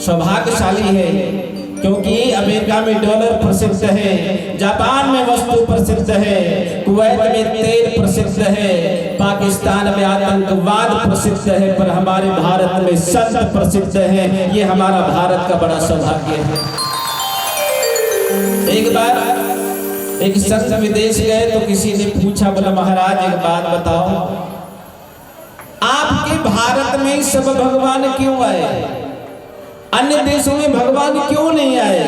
सौभाग्यशाली है, क्योंकि अमेरिका में डॉलर प्रसिद्ध है, जापान में वस्तु प्रसिद्ध है, कुवैत में तेल प्रसिद्ध है, पाकिस्तान में आतंकवाद प्रसिद्ध है, पर हमारे भारत में संत प्रसिद्ध है। ये हमारा भारत का बड़ा सौभाग्य है। एक बार एक संत विदेश गए तो किसी ने पूछा, बोला महाराज एक बात बताओ, आपके भारत में सब भगवान क्यों आए, अन्य देशों में भगवान क्यों नहीं आए?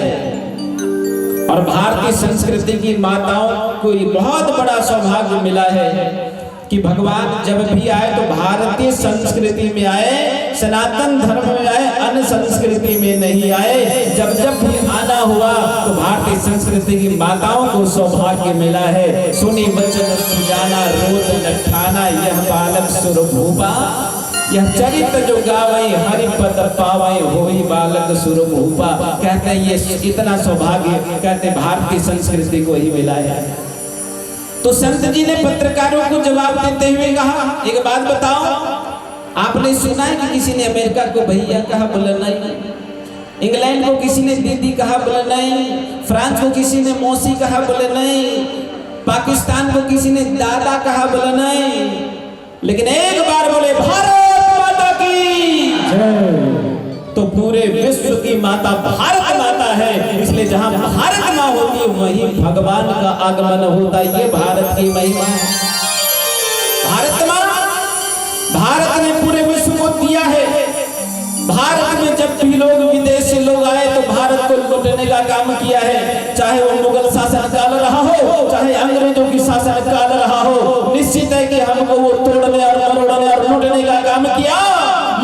और भारतीय संस्कृति की माताओं को बहुत बड़ा सौभाग्य मिला है कि भगवान जब भी आए तो भारतीय संस्कृति में आए, सनातन धर्म में आए, अन्य संस्कृति में नहीं आए। जब जब भी आना हुआ तो भारतीय संस्कृति की माताओं को सौभाग्य मिला है। सुनी वचन सुजाना रोज नठाना, यह बालक सुरभूपा, यह चरित्र जो गावई हरिपद पावई होई बालक सुरभूपा। कहते हैं ये इतना सौभाग्य कहते भारतीय संस्कृति को ही मिला है। तो संत जी ने पत्रकारों को जवाब देते हुए कहा, एक बात बताओ, आपने सुना है कि किसी ने अमेरिका को भैया कहा? बोला नहीं। इंग्लैंड को किसी ने दीदी कहा? बोला नहीं। फ्रांस को किसी ने मौसी कहा? बोला नहीं। पाकिस्तान को किसी ने दादा कहा? बोला नहीं। लेकिन एक बार बोले भारत माता की जय, तो पूरे विश्व की माता भारत माता है। इसलिए जहां भारत माँ होती है वहीं भगवान का आगमन होता है। ये भारत की महिमा है। भारत माँ, भारत ने पूरे विश्व को दिया है। भारत में जब भी लोग विदेश से लोग आए तो भारत को लूटने का काम किया है, चाहे वो मुगल शासन काल रहा हो, चाहे अंग्रेजों की शासन काल रहा हो। निश्चित है कि हमको वो तोड़ने और मरोड़ने और लूटने का काम किया,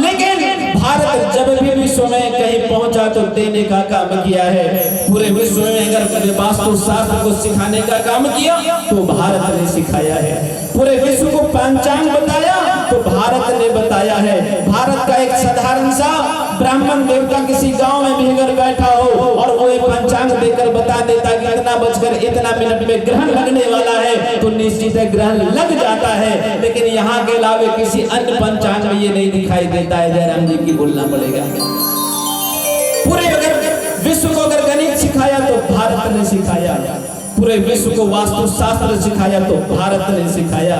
लेकिन भारत जब भी विश्व में कहीं पहुंचा तो देने का काम किया है। पूरे विश्व में अगर वास्तु शास्त्र को सिखाने का काम किया तो भारत ने सिखाया है। पूरे विश्व को पंचांग बताया तो भारत ने बताया है। भारत का एक साधारण सा ब्राह्मण देवता किसी गांव में भी अगर बैठा हो और वो एक पंचांग देकर बता देता कि इतना बजकर इतना मिनट में ग्रहण लगने वाला है, तो निश्चित है ग्रहण लग जाता है। लेकिन यहाँ के अलावे किसी अन्य पंचांग में ये नहीं दिखाई देता है। जयराम जी की बोलना पड़ेगा। पूरे अगर विश्व को अगर गणित सिखाया तो भारत ने सिखाया, पूरे विश्व को वास्तु शास्त्र सिखाया तो भारत ने सिखाया,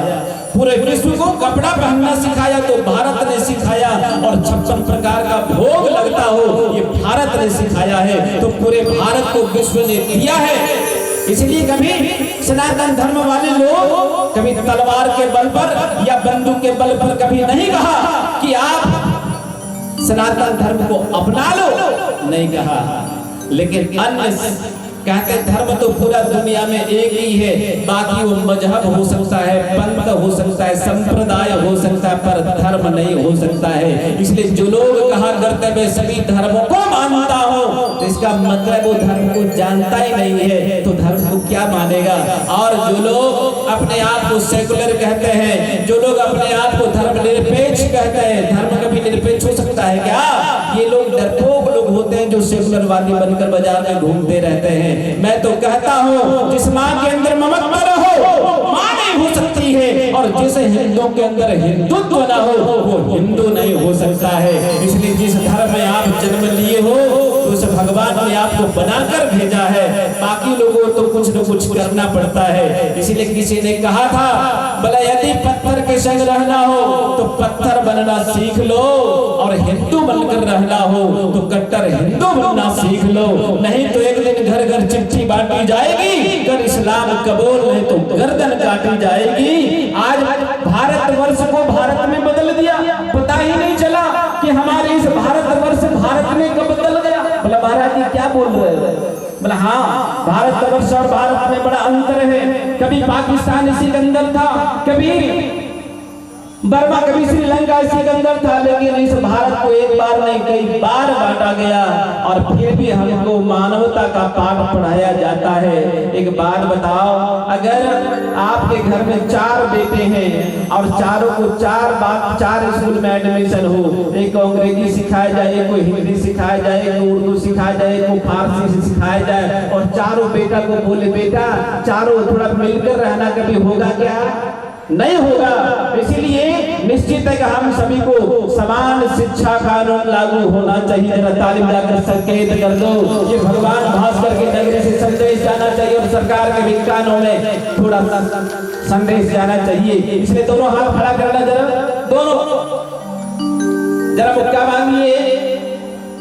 पूरे विश्व को कपड़ा पहनना सिखाया तो भारत ने सिखाया, और 56 प्रकार का भोग लगता हो ये भारत ने सिखाया है। तो पूरे भारत को विश्व ने दिया है। इसलिए कभी सनातन धर्म वाले लोग कभी तलवार के बल पर या बंदूक के बल पर कभी नहीं कहा कि आप सनातन धर्म को अपना लो, नहीं कहा। लेकिन अन्य कहते धर्म तो पूरा दुनिया में एक ही है, बाकी वो मजहब हो सकता है, पंथ हो सकता है, संप्रदाय हो सकता है, पर धर्म नहीं हो सकता है। इसलिए जो लोग कहा करते मैं सभी धर्मों को मानता हूँ, तो इसका मतलब वो धर्म को जानता ही नहीं है, तो धर्म को क्या मानेगा। और जो लोग अपने आप को सेकुलर कहते हैं, जो लोग अपने आप को धर्म निरपेक्ष कहते हैं, धर्म कभी निरपेक्ष हो सकता है क्या? ये लोग डरपोक लोग होते हैं जो सेकुलरवादी बनकर बाजार में घूमते रहते हैं। मैं तो कहता हूँ जिस माँ के अंदर ममता न हो माँ नहीं हो सकती है, और जिस हिंदू के अंदर हिंदुत्व न हो वो हिंदू नहीं हो सकता है। इसलिए जिस धर्म में आप जन्म लिए हो उस भगवान ने आपको बनाकर भेजा है, बाकी लोगों तो कुछ न कुछ करना पड़ता है। इसलिए किसी ने कहा था, बोला यदि पत्थर के संग रहना हो तो पत्थर बनना सीख लो, और हिंदू बनकर रहना हो तो कट्टर हिंदू बनना सीख लो, नहीं तो एक दिन घर घर चिट्ठी बांटी जाएगी, कर इस्लाम कबूल नहीं तो गर्दन काटी जाएगी। आज भारतवर्ष को भारत में बदल दिया, पता ही नहीं चला कि हमारे इस भारतवर्ष भारत में कब बदल गया। बोला महाराज जी क्या बोल रहे हो? बोला हाँ, भारतवर्ष और भारत में बड़ा अंतर है। कभी पाकिस्तान इसी के अंदर था, कभी बर्मा, कभी श्रीलंका इसी के अंदर था, लेकिन इस भारत को एक बार नहीं कई बार बांटा गया, और फिर भी हमको मानवता का पाठ पढ़ाया जाता है। एक बात बताओ, अगर आपके घर में 4 बेटे हैं और चारों को 4 स्कूल में एडमिशन हो, एक को अंग्रेजी सिखाया जाए, एक को हिंदी सिखाया जाए, एक को उर्दू सिखाया जाए, एक को फारसी सिखाया जाए, और चारों बेटा को बोले बेटा चारों थोड़ा मिलकर रहना, कभी होगा क्या? नहीं होगा। इसीलिए निश्चित है कि हम सभी को समान शिक्षा कानून लागू होना चाहिए। जरा ताली बजाकर संकेत कर दो। ये भगवान भास्कर की नगरी से संदेश जाना चाहिए और सरकार के भी कानों में थोड़ा सा संदेश जाना चाहिए। इसलिए दोनों हाथ खड़ा करना, जरा दोनों जरा मुक्का मांगिए,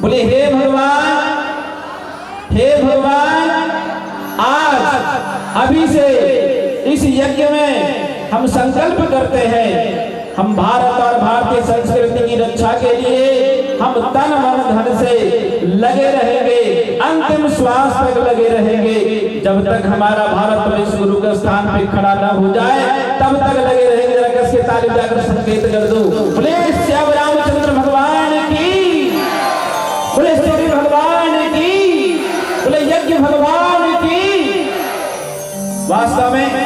बोले हे भगवान, हे भगवान, आज अभी से इस यज्ञ में हम संकल्प करते हैं, हम भारत और भारतीय संस्कृति की रक्षा के लिए हम तन मन धन से लगे रहेंगे, अंतिम श्वास तक लगे रहेंगे। जब तक हमारा भारत विश्व गुरु के स्थान पे खड़ा न हो जाए तब तक लगे रहेंगे। जरा कस के ताली बजाकर संकेत कर दो। बोले श्याम रामचंद्र भगवान की, बोले श्री भगवान की, बोले यज्ञ भगवान की। वास्तव में